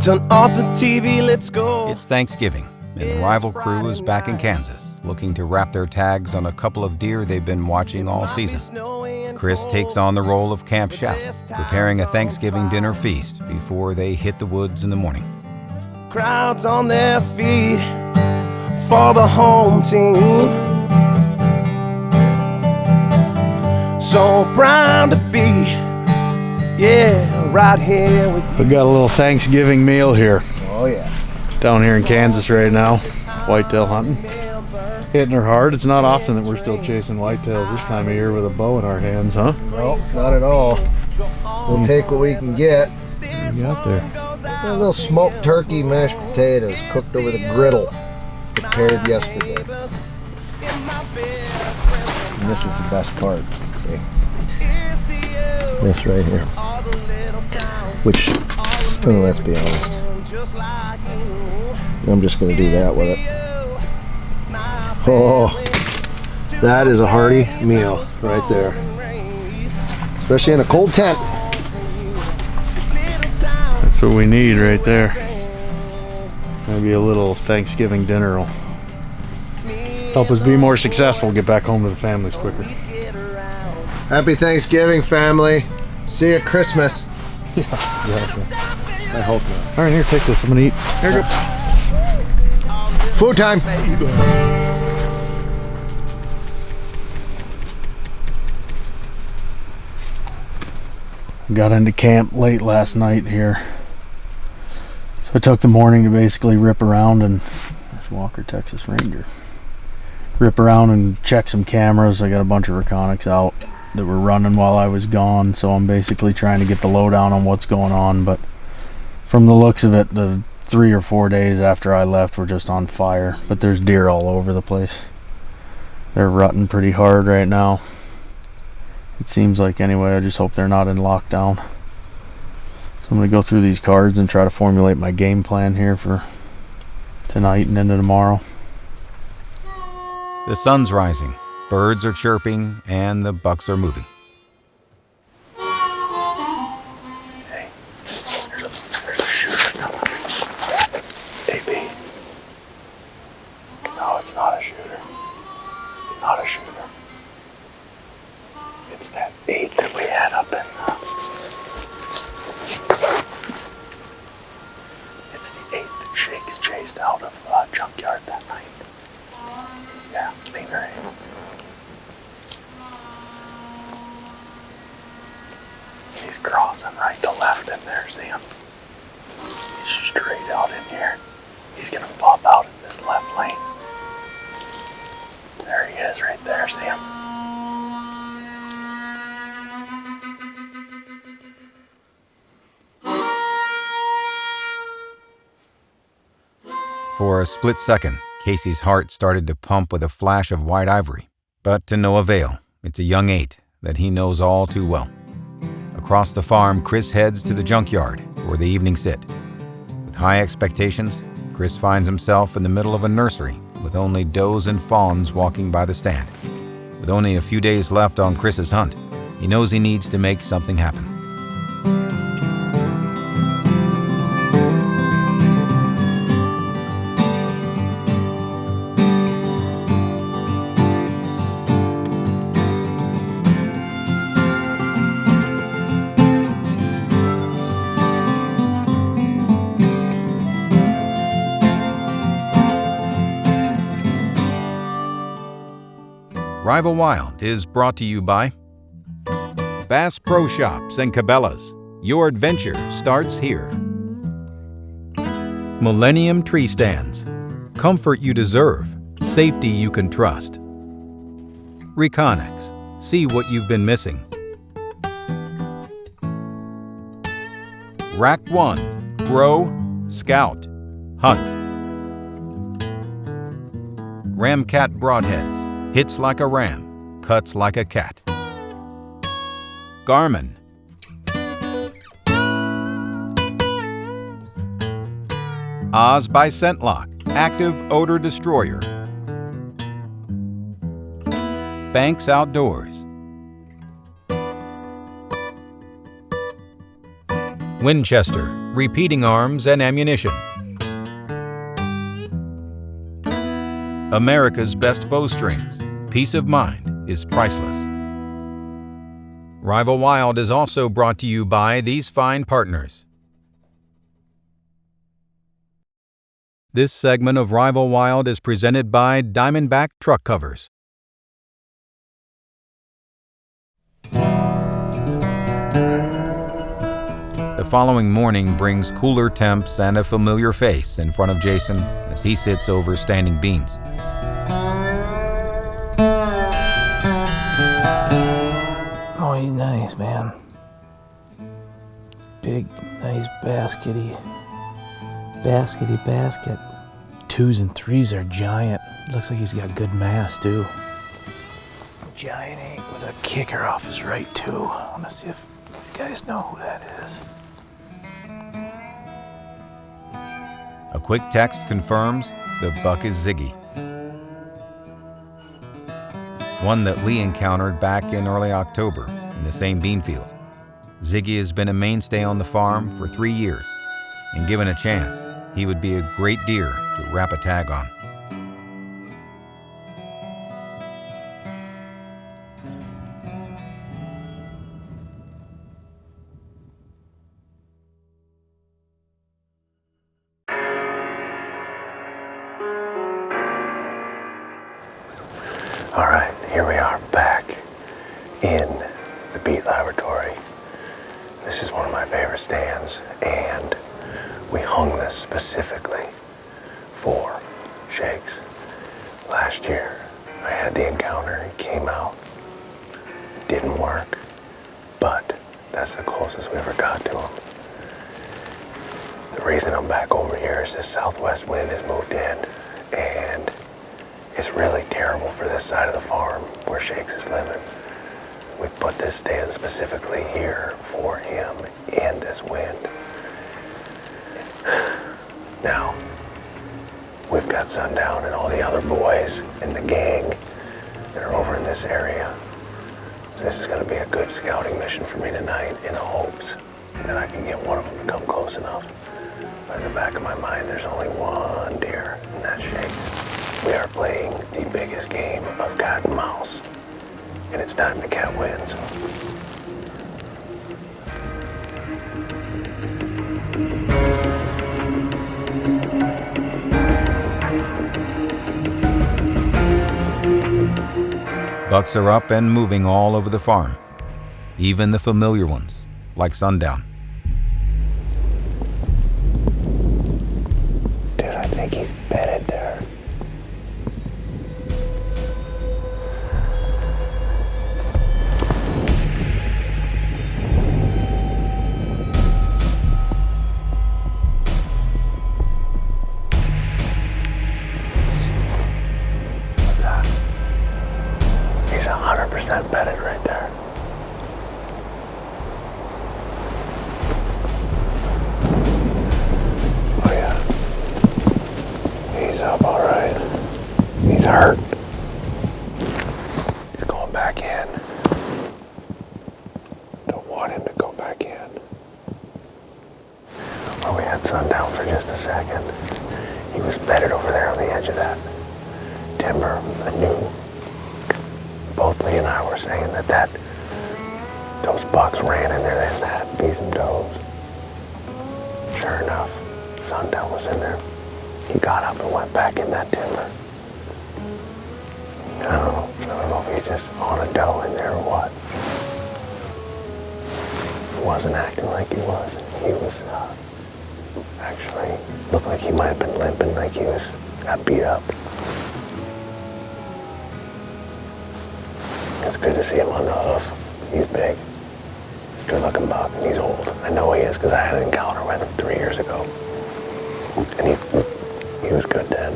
Turn off the TV, let's go. It's Thanksgiving, and the rival crew is back in Kansas, looking to wrap their tags on a couple of deer they've been watching all season. Chris takes on the role of camp chef, preparing a Thanksgiving dinner feast before they hit the woods in the morning. Crowds on their feet for the home team. So proud to be, yeah, right here with you. We got a little Thanksgiving meal here. Oh yeah. Down here in Kansas right now, whitetail hunting. Hitting her hard. It's not often that we're still chasing whitetails this time of year with a bow in our hands, huh? No, not at all. We'll take what we can get. What do you got there? A little smoked turkey, mashed potatoes, cooked over the griddle, prepared yesterday. And this is the best part. See? This right here. Which, let's be honest, I'm just going to do that with it. Oh, that is a hearty meal right there. Especially in a cold tent. That's what we need right there. Maybe a little Thanksgiving dinner will help us be more successful, get back home to the families quicker. Happy Thanksgiving, family. See you at Christmas. Yeah, exactly. I hope not. All right, here, take this. I'm gonna eat. Here you go. Food time. Got into camp late last night here. So I took the morning to basically rip around and there's Walker Texas Ranger. Rip around and check some cameras. I got a bunch of Reconics out that were running while I was gone, so I'm basically trying to get the lowdown on what's going on. But from the looks of it, the 3 or 4 days after I left were just on fire. But there's deer all over the place. They're rutting pretty hard right now. It seems like, anyway. I just hope they're not in lockdown. So I'm going to go through these cards and try to formulate my game plan here for tonight and into tomorrow. The sun's rising, birds are chirping, and the bucks are moving. Hey, there's a shooter coming. AB. No, it's not a shooter. It's not a shooter. It's that 8 that we had up in it's the 8 that Shakes chased out of junkyard that night. Yeah, Stinger 8. He's crossing right to left in there, see him? He's straight out in here. He's gonna pop out in this left lane. There he is right there, see him? For a split second, Casey's heart started to pump with a flash of white ivory, but to no avail. It's a young 8 that he knows all too well. Across the farm, Chris heads to the junkyard for the evening sit. With high expectations, Chris finds himself in the middle of a nursery with only does and fawns walking by the stand. With only a few days left on Chris's hunt, he knows he needs to make something happen. Rival Wild is brought to you by Bass Pro Shops and Cabela's. Your adventure starts here. Millennium Tree Stands. Comfort you deserve. Safety you can trust. Reconics. See what you've been missing. Rack 1. Grow, Scout, Hunt. Ramcat Broadheads. Hits like a ram, cuts like a cat. Garmin. Oz by Scentlock, active odor destroyer. Banks Outdoors. Winchester, repeating arms and ammunition. America's best bowstrings. Peace of mind is priceless. Rival Wild is also brought to you by these fine partners. This segment of Rival Wild is presented by Diamondback Truck Covers. The following morning brings cooler temps and a familiar face in front of Jason as he sits over standing beans. Oh, he's nice, man. Big, nice basket. Twos and threes are giant. Looks like he's got good mass, too. Giant eight with a kicker off his right, too. I want to see if you guys know who that is. A quick text confirms the buck is Ziggy. One that Lee encountered back in early October in the same bean field. Ziggy has been a mainstay on the farm for 3 years, and given a chance, he would be a great deer to wrap a tag on. All right, here we are back in the beet laboratory. This is one of my favorite stands, and we hung this specifically for shakes. Last year, I had the encounter, he came out, didn't work, but that's the closest we ever got to him. The reason I'm back over here is this southwest wind has moved in, and it's really terrible for this side of the farm where Shakes is living. We put this stand specifically here for him in this wind. Now, we've got Sundown and all the other boys in the gang that are over in this area. So this is going to be a good scouting mission for me tonight in hopes that I can get one of them to come close enough. But in the back of my mind, there's only one deer, and that's Shakes. We are playing the biggest game of cat and mouse, and it's time the cat wins. Bucks are up and moving all over the farm, even the familiar ones, like Sundown. Dude, I think he's bedded there. What's that? He's 100% bedded right there. Oh yeah. He's up all right. He's hurt. He's going back in. Don't want him to go back in. Well, we had Sundown for just a second. He was bedded over there on the edge of that timber. I knew. Both Lee and I were saying that those bucks ran in there. They just had to be some does. Sure enough, Sundown was in there. He got up and went back in that timber. I don't know if he's just on a doe in there or what. He wasn't acting like he was. He was actually looked like he might have been limping, like he got beat up. It's good to see him on the hoof. He's big. Good looking buck, and he's old. I know he is because I had an encounter with him 3 years ago. And he was good then.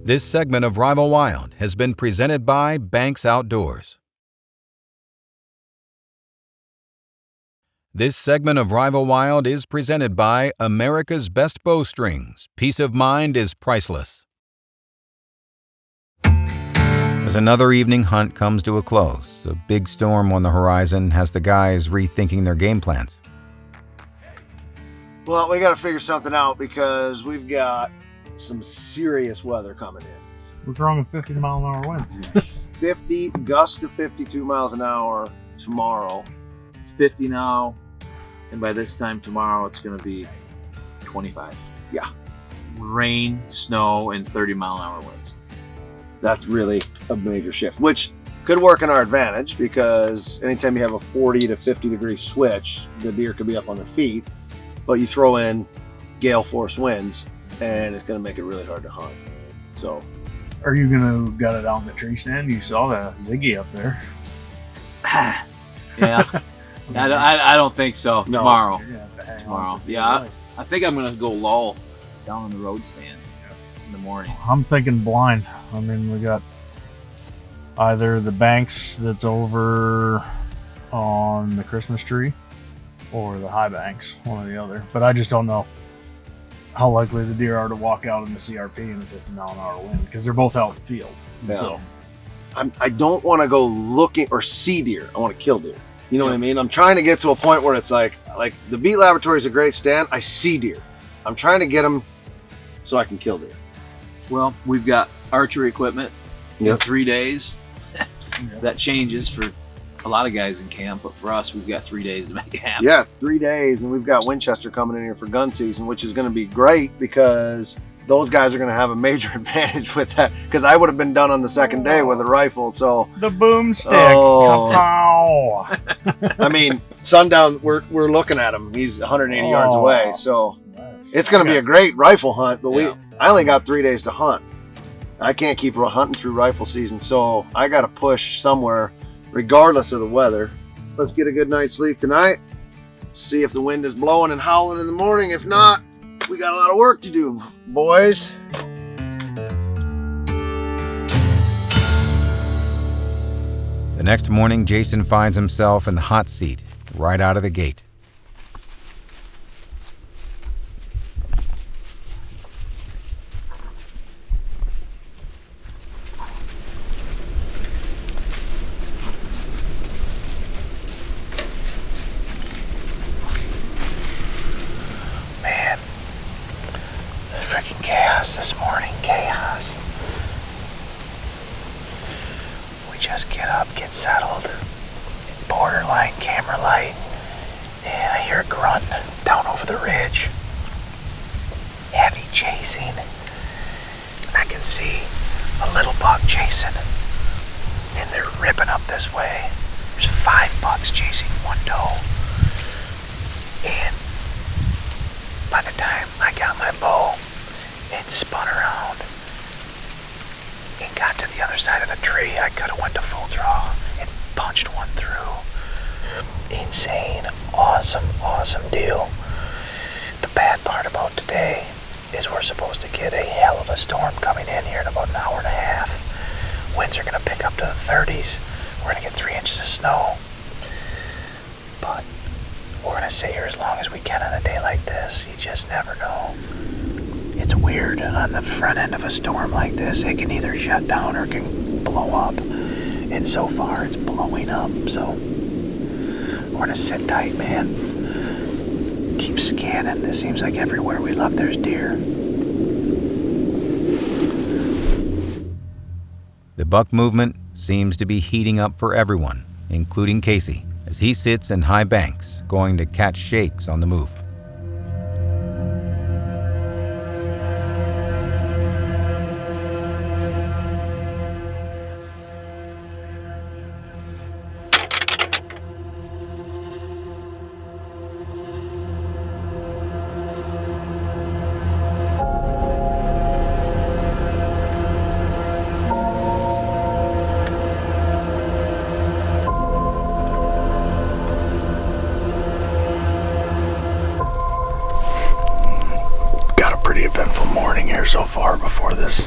This segment of Rival Wild has been presented by Banks Outdoors. This segment of Rival Wild is presented by America's Best Bowstrings. Peace of mind is priceless. As another evening hunt comes to a close, a big storm on the horizon has the guys rethinking their game plans. Well, we got to figure something out because we've got some serious weather coming in. We're throwing 50-mile-an-hour winds. 50 gusts to 52 miles an hour tomorrow. 50 now, and by this time tomorrow it's going to be 25. Yeah. Rain, snow, and 30-mile-an-hour winds. That's really a major shift, which could work in our advantage because anytime you have a 40 to 50 degree switch, the deer could be up on their feet, but you throw in gale force winds and it's going to make it really hard to hunt. So, Are you gonna gut it out in the tree stand? You saw the Ziggy up there. Yeah. I don't think so. No. Tomorrow. Tomorrow. Yeah, I think I'm going to go lull down on the road stand in the morning. I'm thinking blind. I mean, we got either the banks that's over on the Christmas tree or the high banks, one or the other. But I just don't know how likely the deer are to walk out in the CRP in a 50-mile-an-hour wind because they're both out in the field. Yeah. So I don't want to go looking or see deer. I want to kill deer. You know what I mean? I'm trying to get to a point where it's like the Beat Laboratory is a great stand. I see deer. I'm trying to get them so I can kill deer. Well, we've got archery equipment in Yep. 3 days. That changes for a lot of guys in camp, but for us, we've got 3 days to make it happen. Yeah, 3 days, and we've got Winchester coming in here for gun season, which is going to be great because those guys are going to have a major advantage with that. Because I would have been done on the second day with a rifle. So the boomstick. Oh. Kapow. I mean, sundown. We're looking at him. He's 180 yards away. So it's going to be a great rifle hunt. But I only got 3 days to hunt. I can't keep hunting through rifle season, so I got to push somewhere, regardless of the weather. Let's get a good night's sleep tonight. See if the wind is blowing and howling in the morning. If not, we got a lot of work to do, boys. The next morning, Jason finds himself in the hot seat right out of the gate. Man, freaking chaos this morning. Chaos. We just get up, get settled, borderline camera light, and I hear a grunt down over the ridge. Heavy chasing. I can see a little buck chasing, and they're ripping up this way. There's 5 bucks chasing one doe, and by the time I got my bow and spun around and got to the other side of the tree, I could have went to full draw and punched one through. Insane, awesome deal. The bad part about today is we're supposed to get a hell of a storm coming in here in about an hour and a half. Winds are going to pick up to the 30s. We're going to get 3 inches of snow. But we're going to sit here as long as we can on a day like this. You just never know. It's weird on the front end of a storm like this. It can either shut down or it can blow up. And so far it's blowing up. So we're going to sit tight, man. Keep scanning. It seems like everywhere we look there's deer. The buck movement seems to be heating up for everyone, including Casey, as he sits in high banks, going to catch shakes on the move. Eventful morning here so far before this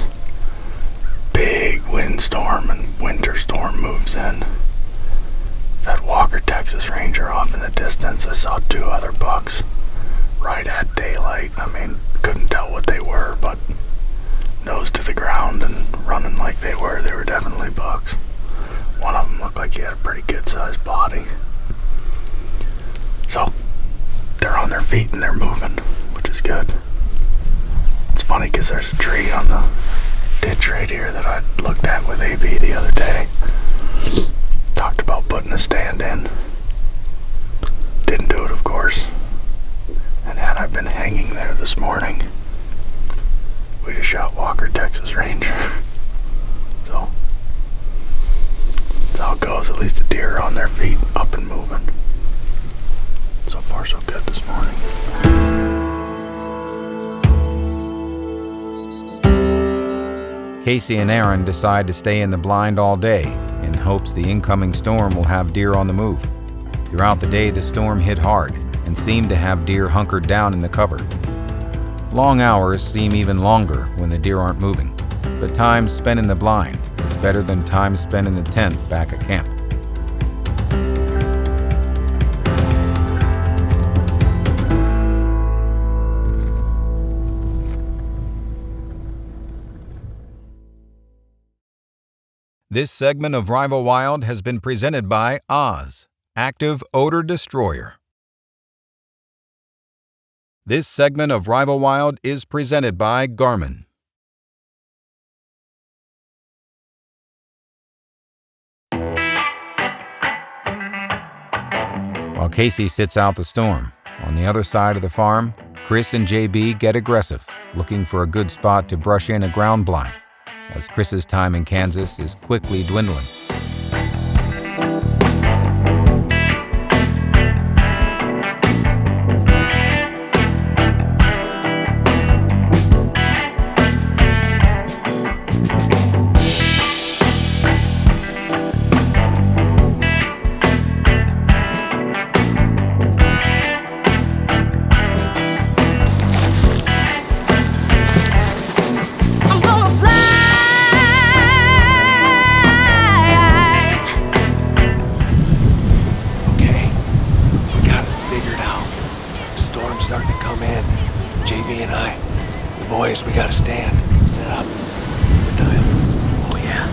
big windstorm and winter storm moves in. That Walker, Texas Ranger off in the distance. I saw 2 other bucks right at daylight. I mean, couldn't tell what they were, but nose to the ground and running like they were definitely bucks. One of them looked like he had a pretty good sized body. So they're on their feet and they're moving, which is good. It's funny because there's a tree on the ditch right here that I looked at with AB the other day. Talked about putting a stand in. Didn't do it, of course. And had I been hanging there this morning, we'd have shot Walker, Texas Ranger. So that's how it goes. At least the deer are on their feet, up and moving. So far, so good this morning. Casey and Aaron decide to stay in the blind all day in hopes the incoming storm will have deer on the move. Throughout the day, the storm hit hard and seemed to have deer hunkered down in the cover. Long hours seem even longer when the deer aren't moving, but time spent in the blind is better than time spent in the tent back at camp. This segment of Rival Wild has been presented by Oz, Active Odor Destroyer. This segment of Rival Wild is presented by Garmin. While Casey sits out the storm, on the other side of the farm, Chris and JB get aggressive, looking for a good spot to brush in a ground blind, as Chris's time in Kansas is quickly dwindling. We gotta stand. Set up. Oh yeah,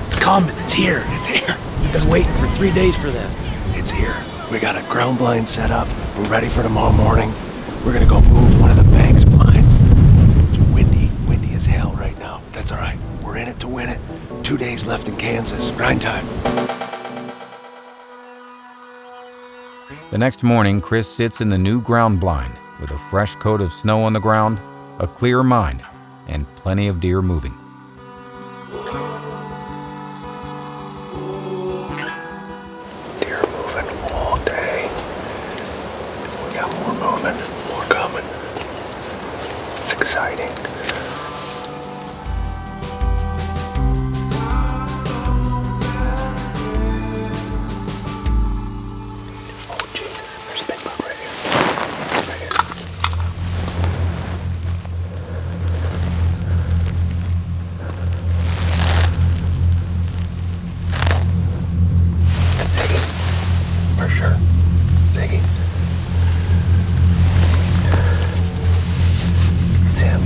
it's coming. It's here. It's here. We've been waiting for 3 days for this. It's here. We got a ground blind set up. We're ready for tomorrow morning. We're gonna go move one of the bank's blinds. It's windy as hell right now. That's all right. We're in it to win it. 2 days left in Kansas. Grind time. The next morning, Chris sits in the new ground blind with a fresh coat of snow on the ground, a clear mind, and plenty of deer moving. Deer moving all day. We got more moving, more coming. It's exciting. Oh Jesus, there's a big bug right here. Right here. For sure. Ziggy. It's him.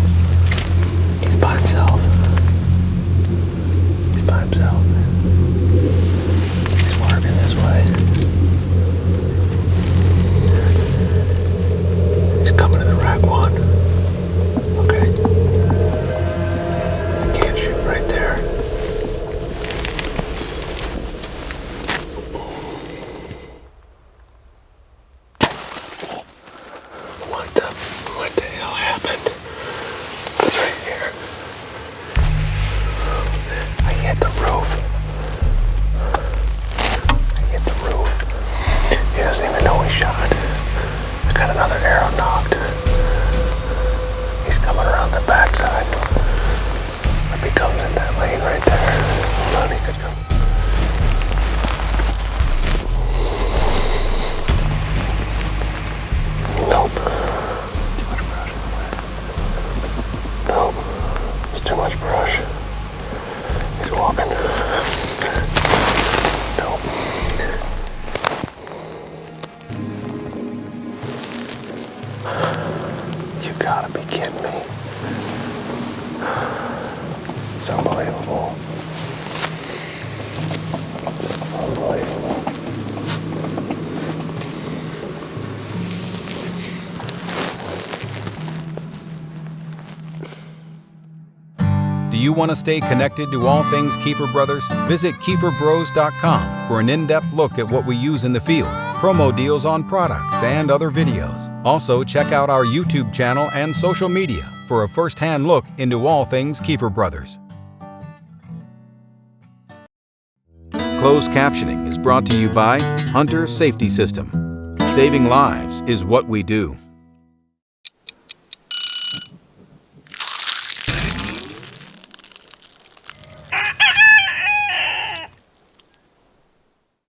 you want to stay connected to all things Keefer Brothers? Visit KeeferBros.com for an in-depth look at what we use in the field, promo deals on products, and other videos. Also, check out our YouTube channel and social media for a first-hand look into all things Keefer Brothers. Closed captioning is brought to you by Hunter Safety System. Saving lives is what we do.